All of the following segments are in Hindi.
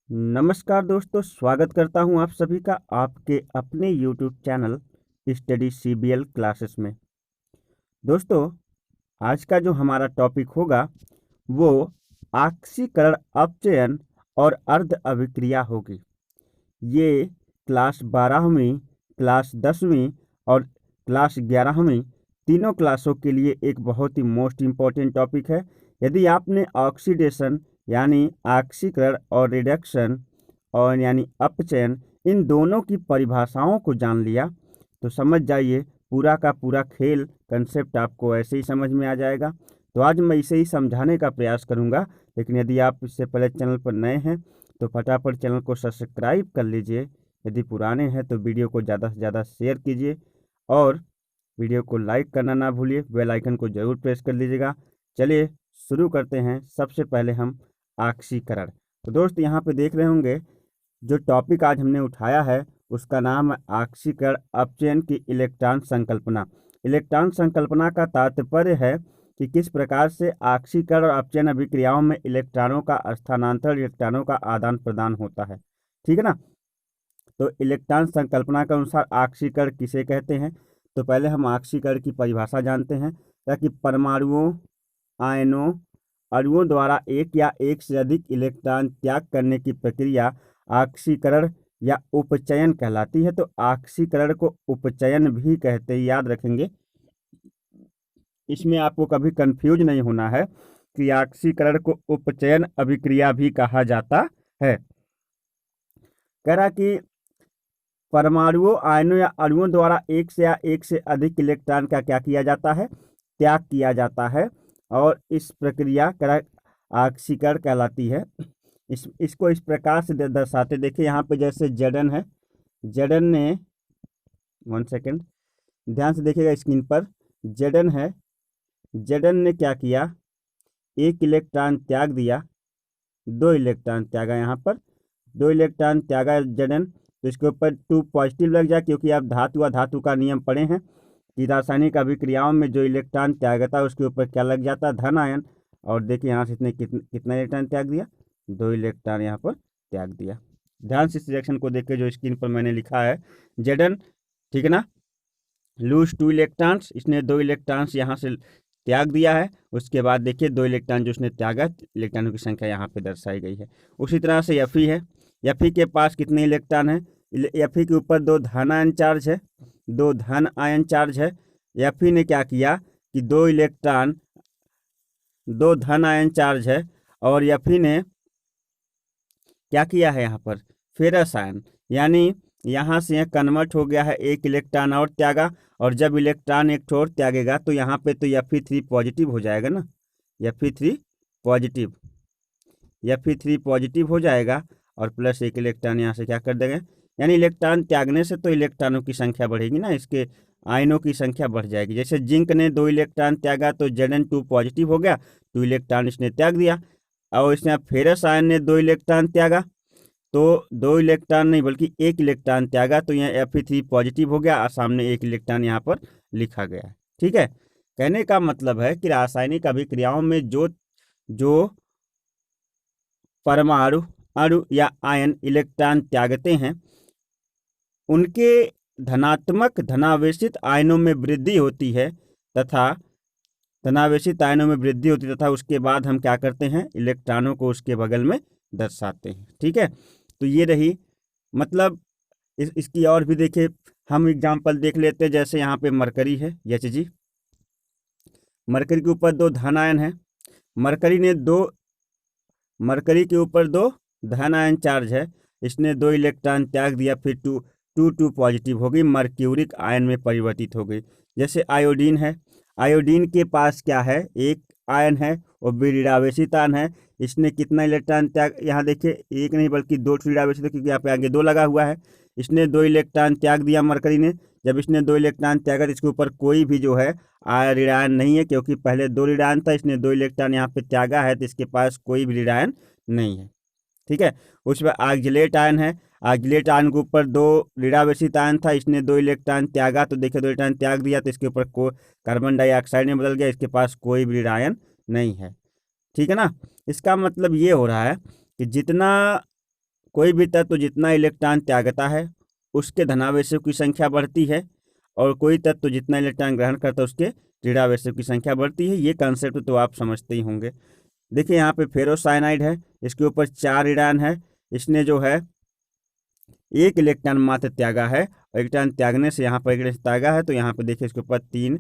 नमस्कार दोस्तों, स्वागत करता हूं आप सभी का आपके अपने YouTube channel study CBL classes में। दोस्तों, आज का जो हमारा टॉपिक होगा वो आक्सीकरण अपचयन और अर्ध अभिक्रिया होगी। ये क्लास 12वीं, क्लास 10वीं और क्लास 11वीं तीनों क्लासों के लिए एक बहुत ही मोस्ट इम्पॉर्टेंट टॉपिक है। यदि आपने ऑक्सीडेशन यानी आक्सीकरण और रिडक्शन और यानी अपचयन इन दोनों की परिभाषाओं को जान लिया तो समझ जाइए पूरा का पूरा खेल कंसेप्ट आपको ऐसे ही समझ में आ जाएगा। तो आज मैं इसे ही समझाने का प्रयास करूंगा, लेकिन यदि आप इससे पहले चैनल पर नए हैं तो फटाफट चैनल को सब्सक्राइब कर लीजिए। यदि पुराने हैं तो वीडियो को ज़्यादा से ज़्यादा शेयर कीजिए और वीडियो को लाइक करना ना भूलिए, बेल आइकन को ज़रूर प्रेस कर लीजिएगा। चलिए शुरू करते हैं। सबसे पहले हम आक्सीकरण। तो दोस्त यहाँ पे देख रहे होंगे जो टॉपिक आज हमने उठाया है उसका नाम है आक्सीकरण अपचयन की इलेक्ट्रॉन संकल्पना। इलेक्ट्रॉन संकल्पना का तात्पर्य है कि किस प्रकार से आक्सीकरण और अपचयन अभिक्रियाओं में इलेक्ट्रॉनों का स्थानांतरण, इलेक्ट्रॉनों का आदान प्रदान होता है। ठीक है ना। तो इलेक्ट्रॉन संकल्पना के अनुसार आक्सीकरण किसे कहते हैं, तो पहले हम आक्सीकरण की परिभाषा जानते हैं। ताकि परमाणुओं, आयनों, अणुओं द्वारा एक या एक से अधिक इलेक्ट्रॉन त्याग करने की प्रक्रिया आक्सीकरण या उपचयन कहलाती है। तो आक्सीकरण को उपचयन भी कहते हैं, याद रखेंगे। इसमें आपको कभी कंफ्यूज नहीं होना है कि आक्सीकरण को उपचयन अभिक्रिया भी कहा जाता है। कह रहा कि परमाणुओं, आयनों या अणुओं द्वारा एक से अधिक इलेक्ट्रॉन का क्या किया जाता है, त्याग किया जाता है, और इस प्रक्रिया आक्सीकरण कहलाती है। इसको इस प्रकार से दर्शाते, देखिए यहाँ पे जैसे जडन है, जडन ने 1 सेकेंड ध्यान से देखिएगा स्क्रीन पर। जडन है, जडन ने क्या किया, एक इलेक्ट्रॉन त्याग दिया, 2 इलेक्ट्रॉन त्यागा, यहाँ पर 2 इलेक्ट्रॉन त्यागा जडन, तो इसके ऊपर 2 पॉजिटिव लग जाए, क्योंकि आप धातु का नियम पढ़े हैं कि रासायनिक अभिक्रियाओं में जो इलेक्ट्रॉन त्यागता है उसके ऊपर क्या लग जाता है, धन आयन। और देखिए यहाँ से इसने कितना इलेक्ट्रॉन त्याग दिया, 2 इलेक्ट्रॉन यहाँ पर त्याग दिया। ध्यान से इस रिएक्शन को देखिए जो स्क्रीन पर मैंने लिखा है, जडन, ठीक है ना, लूज 2 इलेक्ट्रॉन्स, इसने 2 इलेक्ट्रॉन्स यहाँ से त्याग दिया है। उसके बाद देखिए 2 इलेक्ट्रॉन जो उसने त्यागा, इलेक्ट्रॉनों की संख्या यहाँ पे दर्शाई गई है। उसी तरह से Fe है, Fe के पास कितने इलेक्ट्रॉन है, Fe के ऊपर 2 धन आयन चार्ज है, 2 धन आयन चार्ज है। Fe ने क्या किया कि 2 इलेक्ट्रॉन, 2 धन आयन चार्ज है, और Fe ने क्या किया है यहाँ पर, फेरस आयन, यानी यहाँ से यह कन्वर्ट हो गया है, एक इलेक्ट्रॉन और त्यागा, और जब इलेक्ट्रॉन एक और त्यागेगा तो यहाँ पे तो Fe3 पॉजिटिव हो जाएगा ना, Fe3 पॉजिटिव, Fe3 पॉजिटिव हो जाएगा, और प्लस एक इलेक्ट्रॉन यहाँ से क्या कर देंगे, यानी इलेक्ट्रॉन त्यागने से तो इलेक्ट्रॉनों की संख्या बढ़ेगी ना, इसके आयनों की संख्या बढ़ जाएगी। जैसे जिंक ने 2 इलेक्ट्रॉन त्यागा तो Zn2 पॉजिटिव हो गया, 2 इलेक्ट्रॉन इसने त्याग दिया। और इसने फेरस आयन ने 2 इलेक्ट्रॉन त्यागा, तो 2 इलेक्ट्रॉन नहीं बल्कि 1 इलेक्ट्रॉन त्यागा, तो यहाँ Fe3 पॉजिटिव हो गया, और सामने 1 इलेक्ट्रॉन यहाँ पर लिखा गया है। ठीक है, कहने का मतलब है कि रासायनिक अभिक्रियाओं में जो परमाणु, अणु या आयन इलेक्ट्रॉन त्यागते हैं उनके धनात्मक धनावेशित आयनों में वृद्धि होती है, तथा तथा उसके बाद हम क्या करते हैं, इलेक्ट्रॉनों को उसके बगल में दर्शाते हैं। ठीक है, तो ये रही मतलब इसकी। और भी देखिए, हम एग्जांपल देख लेते हैं। जैसे यहाँ पे मरकरी है, Hg, मरकरी के ऊपर 2 धन आयन है, मरकरी के ऊपर 2 धन आयन चार्ज है, इसने 2 इलेक्ट्रॉन त्याग दिया, फिर 2 पॉजिटिव हो गई, मर्क्यूरिक आयन में परिवर्तित हो गई। जैसे आयोडीन है, आयोडीन के पास क्या है, एक आयन है, और विरावेशित आयन है, इसने कितना इलेक्ट्रॉन त्याग, यहाँ देखिए एक नहीं बल्कि 2 विरावेशित, क्योंकि यहाँ पे आगे 2 लगा हुआ है। इसने 2 इलेक्ट्रॉन त्याग दिया मरकरी ने। जब इसने 2 इलेक्ट्रॉन त्यागा, इसके ऊपर कोई भी जो है ऋणायन नहीं है, क्योंकि पहले 2 ऋणायन था, इसने 2 इलेक्ट्रॉन यहाँ पे त्यागा है, तो इसके पास कोई भी ऋणायन नहीं है। ठीक है, उसमें ऑक्जिलेट आयन है, ऑक्जिलेट आयन के ऊपर 2 ऋणावेशित आयन था, इसने 2 इलेक्ट्रॉन त्यागा, तो देखिए 2 इलेक्ट्रॉन त्याग दिया, तो इसके ऊपर कार्बन डाइऑक्साइड में बदल गया, इसके पास कोई भी ऋणायन नहीं है। ठीक है ना। इसका मतलब ये हो रहा है कि जितना कोई भी तत्व जितना इलेक्ट्रॉन त्यागता है उसके धनावेशों की संख्या बढ़ती है, और कोई तत्व जितना इलेक्ट्रॉन ग्रहण करता है उसके ऋणावेशों की संख्या बढ़ती है। ये कंसेप्ट तो आप समझते ही होंगे। देखिए यहाँ पे फेरोसाइनाइड है, इसके ऊपर 4 ऋणान है, इसने जो है 1 इलेक्ट्रॉन मात्र त्यागा है, और इलेक्ट्रॉन त्यागने से यहाँ पर एक इलेक्ट्रॉन त्यागा है तो यहाँ पे देखिए इसके ऊपर 3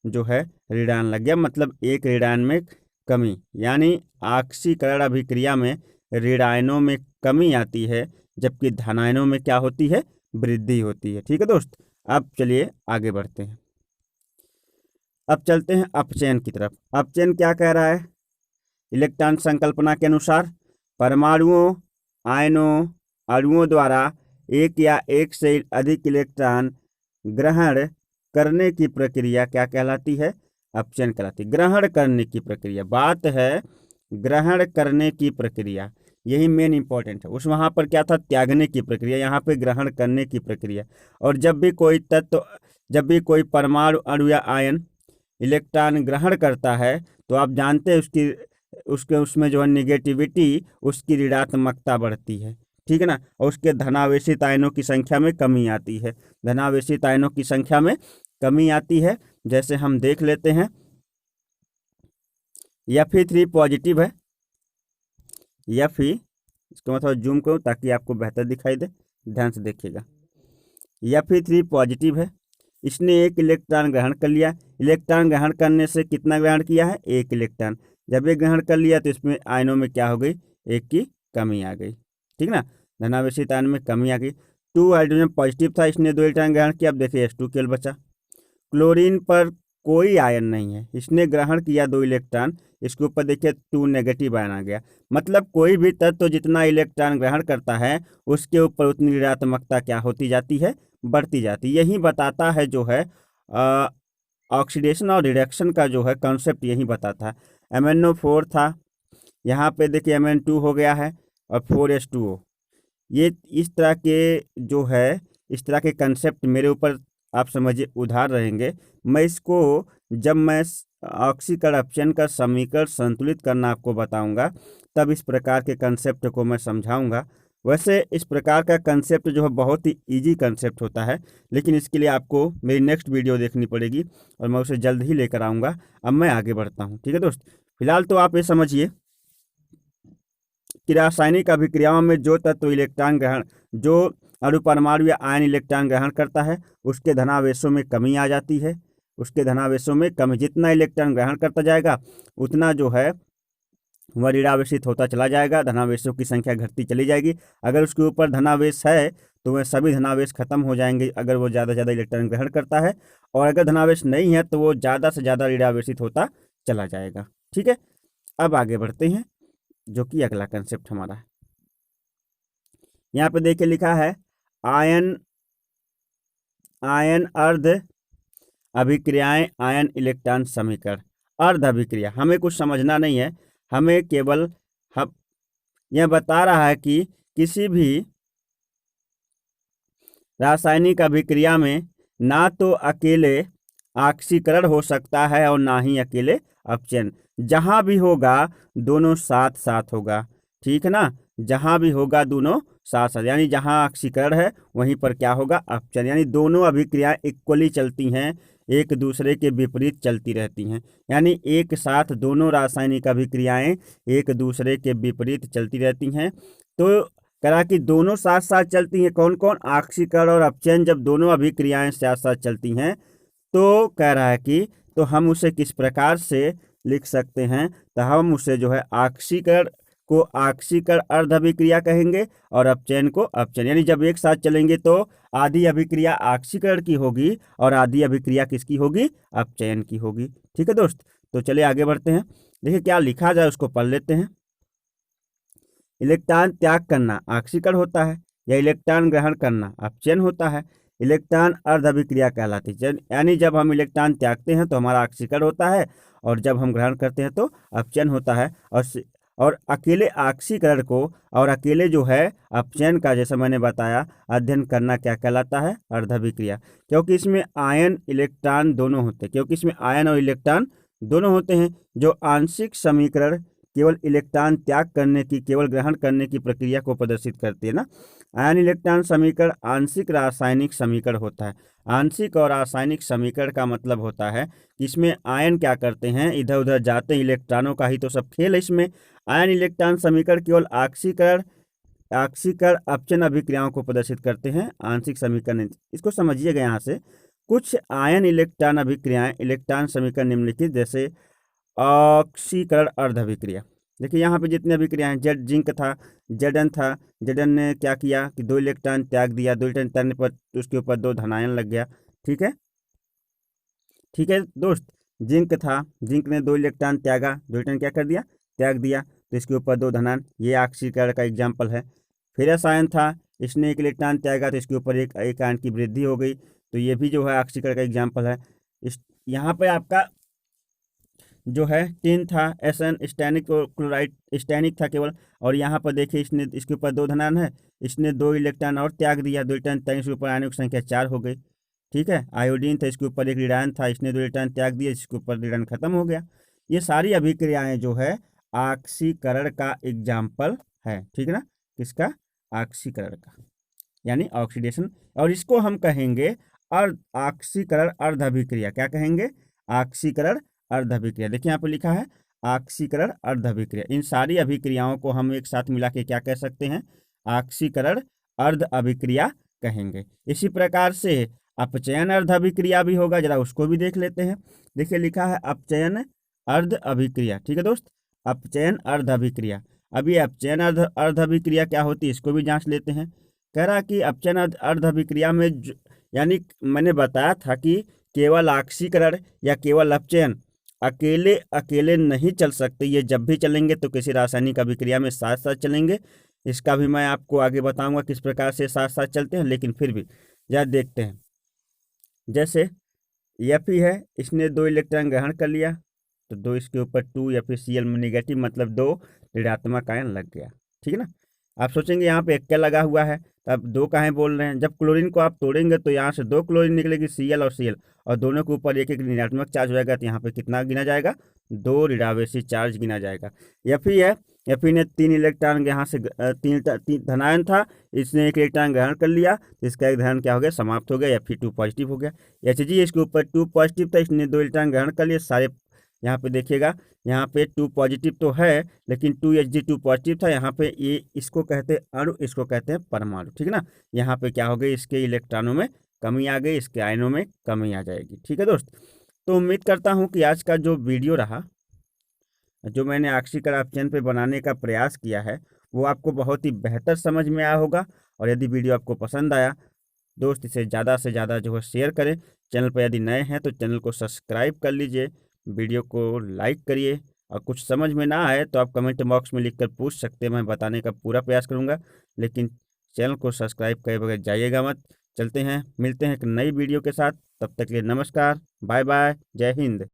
जो है ऋणान लग गया, मतलब 1 ऋणान में कमी, यानी ऑक्सीकरण अभिक्रिया में ऋणायनों में कमी आती है, जबकि धनायनों में क्या होती है, वृद्धि होती है। ठीक है दोस्त, अब चलिए आगे बढ़ते हैं। अब चलते हैं अपचयन की तरफ। अपचयन क्या कह रहा है? इलेक्ट्रॉन संकल्पना के अनुसार परमाणुओं, आयनों, अणुओं द्वारा एक या एक से अधिक इलेक्ट्रॉन ग्रहण करने की प्रक्रिया क्या कहलाती है? अपचयन कहलाती है। ग्रहण करने की प्रक्रिया, बात है ग्रहण करने की प्रक्रिया, यही मेन इंपॉर्टेंट है। उस वहाँ पर क्या था? त्यागने की प्रक्रिया, यहाँ पे ग्रहण करने की प्रक्रिया। और जब भी कोई तत्व, जब भी कोई परमाणु, अणु या आयन इलेक्ट्रॉन ग्रहण करता है तो आप जानते हैं उसमें जो है निगेटिविटी, उसकी ऋणात्मकता बढ़ती है। ठीक है ना, और उसके धनावेशित आयनों की संख्या में कमी आती है। धनावेशित आयनों की संख्या में कमी आती है, जैसे हम देख लेते हैं Fe3 पॉजिटिव है। Fe, इसको मैं थोड़ा जूम करूँ ताकि आपको बेहतर दिखाई दे, ध्यान से देखिएगा। Fe3 पॉजिटिव है, इसने 1 इलेक्ट्रॉन ग्रहण कर लिया। इलेक्ट्रॉन ग्रहण करने से कितना ग्रहण किया है? 1 इलेक्ट्रॉन। जब ये ग्रहण कर लिया तो इसमें आयनों में क्या हो गई? 1 की कमी आ गई। ठीक ना, धनावेशित आयन में कमी आ गई। 2 हाइड्रोजन पॉजिटिव था, इसने 2 इलेक्ट्रॉन ग्रहण किया। अब देखिए H2 केवल बचा। क्लोरीन पर कोई आयन नहीं है, इसने ग्रहण किया 2 इलेक्ट्रॉन, इसके ऊपर देखिए 2 नेगेटिव आयन आ गया। मतलब कोई भी तत्व जितना इलेक्ट्रॉन ग्रहण करता है उसके ऊपर उतनी ऋणात्मकता क्या होती जाती है? बढ़ती जाती है। यही बताता है जो है ऑक्सीडेशन और रिडक्शन का जो है कॉन्सेप्ट, यही बताता है। MnO4 था, यहाँ पे देखिए Mn2 हो गया है और 4H2O। ये इस तरह के जो है, इस तरह के कंसेप्ट मेरे ऊपर आप समझिए उधार रहेंगे। मैं इसको जब मैं ऑक्सीकरण अपचयन का समीकरण संतुलित करना आपको बताऊंगा तब इस प्रकार के कंसेप्ट को मैं समझाऊंगा। वैसे इस प्रकार का कंसेप्ट जो है बहुत ही इजी कंसेप्ट होता है, लेकिन इसके लिए आपको मेरी नेक्स्ट वीडियो देखनी पड़ेगी और मैं उसे जल्द ही लेकर आऊँगा। अब मैं आगे बढ़ता हूँ। ठीक है दोस्त, फिलहाल तो आप ये समझिए कि रासायनिक अभिक्रियाओं में जो तत्व इलेक्ट्रॉन ग्रहण, जो अणु, परमाणु या आयन इलेक्ट्रॉन ग्रहण करता है उसके धनावेशों में कमी आ जाती है। उसके धनावेशों में कमी, जितना इलेक्ट्रॉन ग्रहण करता जाएगा उतना जो है वह ऋणावेशित होता चला जाएगा, धनावेशों की संख्या घटती चली जाएगी। अगर उसके ऊपर धनावेश है तो वह सभी धनावेश खत्म हो जाएंगे अगर वो ज़्यादा से ज़्यादा इलेक्ट्रॉन ग्रहण करता है, और अगर धनावेश नहीं है तो वो ज़्यादा से ज़्यादा ऋणावेशित होता चला जाएगा। ठीक है, अब आगे बढ़ते हैं, जो कि अगला कंसेप्ट हमारा है। यहाँ पे देखिए लिखा है आयन अर्ध अभिक्रियाएं, आयन इलेक्ट्रॉन समीकरण। अर्ध अभिक्रिया हमें कुछ समझना नहीं है, हमें केवल हम यह बता रहा है कि किसी भी रासायनिक अभिक्रिया में ना तो अकेले ऑक्सीकरण हो सकता है और ना ही अकेले अपचयन। जहाँ भी होगा दोनों साथ साथ होगा। ठीक है ना, जहाँ भी होगा दोनों साथ साथ, यानी जहाँ ऑक्सीकरण है वहीं पर क्या होगा? अपचयन। यानी दोनों अभिक्रियाएं इक्वली चलती हैं, एक दूसरे के विपरीत चलती रहती हैं। यानी एक साथ दोनों रासायनिक अभिक्रियाएं एक दूसरे के विपरीत चलती रहती हैं। तो करा कि दोनों साथ साथ चलती हैं, कौन कौन? ऑक्सीकरण और अपचयन। जब दोनों अभिक्रियाएं साथ साथ चलती हैं तो कह रहा है कि तो हम उसे किस प्रकार से लिख सकते हैं? तो हम उसे जो है ऑक्सीकरण को ऑक्सीकरण अर्ध अभिक्रिया कहेंगे और अपचयन को अपचयन। यानी जब एक साथ चलेंगे तो आधी अभिक्रिया ऑक्सीकरण की होगी और आधी अभिक्रिया किसकी होगी? अपचयन की होगी। ठीक है दोस्त, तो चलिए आगे बढ़ते हैं। देखिए क्या लिखा जाए उसको पढ़ लेते हैं। इलेक्ट्रॉन त्याग करना ऑक्सीकरण होता है, या इलेक्ट्रॉन ग्रहण करना अपचयन होता है। इलेक्ट्रॉन अर्ध अभिक्रिया कहलाती है, यानी जब हम इलेक्ट्रॉन त्यागते हैं तो हमारा ऑक्सीकरण होता है और जब हम ग्रहण करते हैं तो अपचयन होता है। और अकेले ऑक्सीकरण को और अकेले जो है अपचयन का, जैसा मैंने बताया, अध्ययन करना क्या कहलाता है? अर्ध अभिक्रिया। क्योंकि इसमें आयन इलेक्ट्रॉन दोनों होते हैं, क्योंकि इसमें आयन और इलेक्ट्रॉन दोनों होते हैं। जो आंशिक समीकरण केवल इलेक्ट्रॉन त्याग करने की, केवल ग्रहण करने की प्रक्रिया को प्रदर्शित करती है ना। आयन इलेक्ट्रॉन समीकरण आंशिक रासायनिक समीकरण होता है। आंशिक और रासायनिक समीकरण का मतलब होता है कि इसमें आयन क्या करते हैं, इधर उधर जाते हैं, इलेक्ट्रॉनों का ही तो सब खेल है इसमें। आयन इलेक्ट्रॉन समीकरण केवल आक्सीकरण अपचयन अभिक्रियाओं को प्रदर्शित करते हैं। आंशिक समीकरण इसको समझिएगा। यहाँ से कुछ आयन इलेक्ट्रॉन अभिक्रियाएं इलेक्ट्रॉन समीकरण निम्नलिखित जैसे ऑक्सीकरण अर्ध अभिक्रिया। देखिए यहाँ पे जितनी अभिक्रियाएं, जेड जिंक था, जेडन था, जेडन ने क्या किया कि 2 इलेक्ट्रॉन त्याग दिया, 2 इलेक्ट्रॉन त्यागने पर उसके ऊपर 2 धनायन लग गया। ठीक है, ठीक है दोस्त। जिंक था, जिंक ने 2 इलेक्ट्रॉन त्यागा, 2 इलेक्ट्रॉन क्या कर दिया, त्याग दिया, तो इसके ऊपर 2 धनायन, ये ऑक्सीकरण का एग्जाम्पल है। फेरस आयन था, इसने 1 इलेक्ट्रॉन त्यागा तो इसके ऊपर एक आयन की वृद्धि हो गई, तो ये भी जो है ऑक्सीकरण का एग्जाम्पल है। इस यहाँ पे आपका जो है टिन था, एसन स्टैनिक क्लोराइड स्टैनिक था केवल, और यहाँ पर देखिए इसने इसके ऊपर 2 धनायन है, इसने 2 इलेक्ट्रॉन और त्याग दिया, 2 इलेक्ट्रॉन त्याग, इसके ऊपर आयनों की संख्या 4 हो गई। ठीक है, आयोडीन था, इसके ऊपर 1 ऋणायन था, इसने 2 इलेक्ट्रॉन त्याग दिया, इसके ऊपर ऋणायन खत्म हो गया। ये सारी अभिक्रियाएं जो है ऑक्सीकरण का एग्जाम्पल है। ठीक है ना, किसका, ऑक्सीकरण का, यानी ऑक्सीडेशन। और इसको हम कहेंगे ऑक्सीकरण अर्ध अभिक्रिया। क्या कहेंगे, ऑक्सीकरण अर्ध अभिक्रिया। देखिए यहाँ पर लिखा है ऑक्सीकरण अर्ध अभिक्रिया। इन सारी अभिक्रियाओं को हम एक साथ मिला के क्या कह सकते हैं, ऑक्सीकरण अर्ध अभिक्रिया कहेंगे। इसी प्रकार से अपचयन अर्ध अभिक्रिया भी होगा, जरा उसको भी देख लेते हैं। देखिए लिखा है अपचयन अर्ध अभिक्रिया। ठीक है दोस्त, अपचयन अर्ध अभिक्रिया। अब ये अपचयन अर्ध अभिक्रिया क्या होती है, इसको भी जांच लेते हैं। कह रहा कि अपचयन अर्ध अभिक्रिया में यानी मैंने बताया था कि केवल ऑक्सीकरण या केवल अपचयन अकेले अकेले नहीं चल सकते, ये जब भी चलेंगे तो किसी रासायनिक अभिक्रिया में साथ साथ चलेंगे। इसका भी मैं आपको आगे बताऊंगा किस प्रकार से साथ साथ चलते हैं, लेकिन फिर भी जरा देखते हैं। जैसे Fe है, इसने 2 इलेक्ट्रॉन ग्रहण कर लिया, तो 2 इसके ऊपर 2 या फिर Cl में निगेटिव, मतलब 2 ऋणात्मक आयन लग गया। ठीक है ना। आप सोचेंगे यहाँ पे 1 क्या लगा हुआ है, तब 2 काहे बोल रहे हैं। जब क्लोरीन को आप तोड़ेंगे तो यहाँ से 2 क्लोरीन निकलेगी, Cl और Cl, और दोनों के ऊपर 1 ऋणात्मक चार्ज हो जाएगा, तो यहाँ पे कितना गिना जाएगा, 2 ऋणावेशी चार्ज गिना जाएगा। Fe है, Fe ने 3 इलेक्ट्रॉन यहाँ से 3 धनायन था, इसने 1 इलेक्ट्रॉन ग्रहण कर लिया, तो इसका एक धनायन क्या हो गया, समाप्त हो गया, Fe2 पॉजिटिव हो गया। Hg इसके ऊपर 2 पॉजिटिव था, इसने 2 इलेक्ट्रॉन ग्रहण कर लिए सारे। यहाँ पे देखिएगा, यहाँ पे 2 पॉजिटिव तो है, लेकिन 2Hg2 पॉजिटिव था। यहाँ पे ये इसको कहते हैं अणु, इसको कहते हैं परमाणु। ठीक है ना, यहाँ पे क्या हो गई, इसके इलेक्ट्रॉनों में कमी आ गई, इसके आयनों में कमी आ जाएगी। ठीक है दोस्त, तो उम्मीद करता हूँ कि आज का जो वीडियो रहा, जो मैंने ऑक्सीकरण अपचयन पे बनाने का प्रयास किया है, वो आपको बहुत ही बेहतर समझ में आया होगा। और यदि वीडियो आपको पसंद आया दोस्त, इसे ज़्यादा से ज़्यादा जो है शेयर करें। चैनल पर यदि नए हैं तो चैनल को सब्सक्राइब कर लीजिए, वीडियो को लाइक करिए, और कुछ समझ में ना आए तो आप कमेंट बॉक्स में लिखकर पूछ सकते हैं, मैं बताने का पूरा प्रयास करूंगा। लेकिन चैनल को सब्सक्राइब करे बगैर जाइएगा मत। चलते हैं, मिलते हैं एक नई वीडियो के साथ, तब तक के लिए नमस्कार, बाय बाय, जय हिंद।